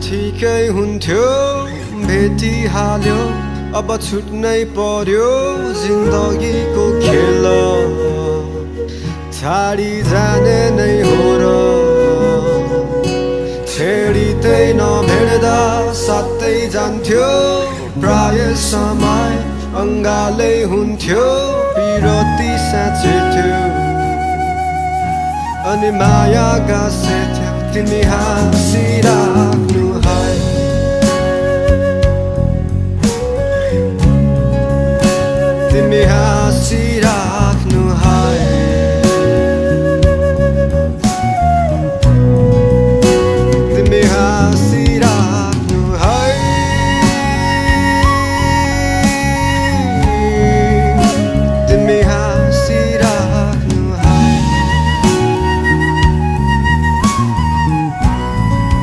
ठिकै हुन्थ्यो भेटिहाल्यो अब छुट्नै पर्यो जिन्दगीको खेल छाडी जाने नै हो र छेडिँदै नभेट्दा साथै जान्थ्यो प्राय समय अङ्गालै हुन्थ्यो पिरती साँचिथ्यो अनि माया गाँसेथ्यो तिमी हाँसी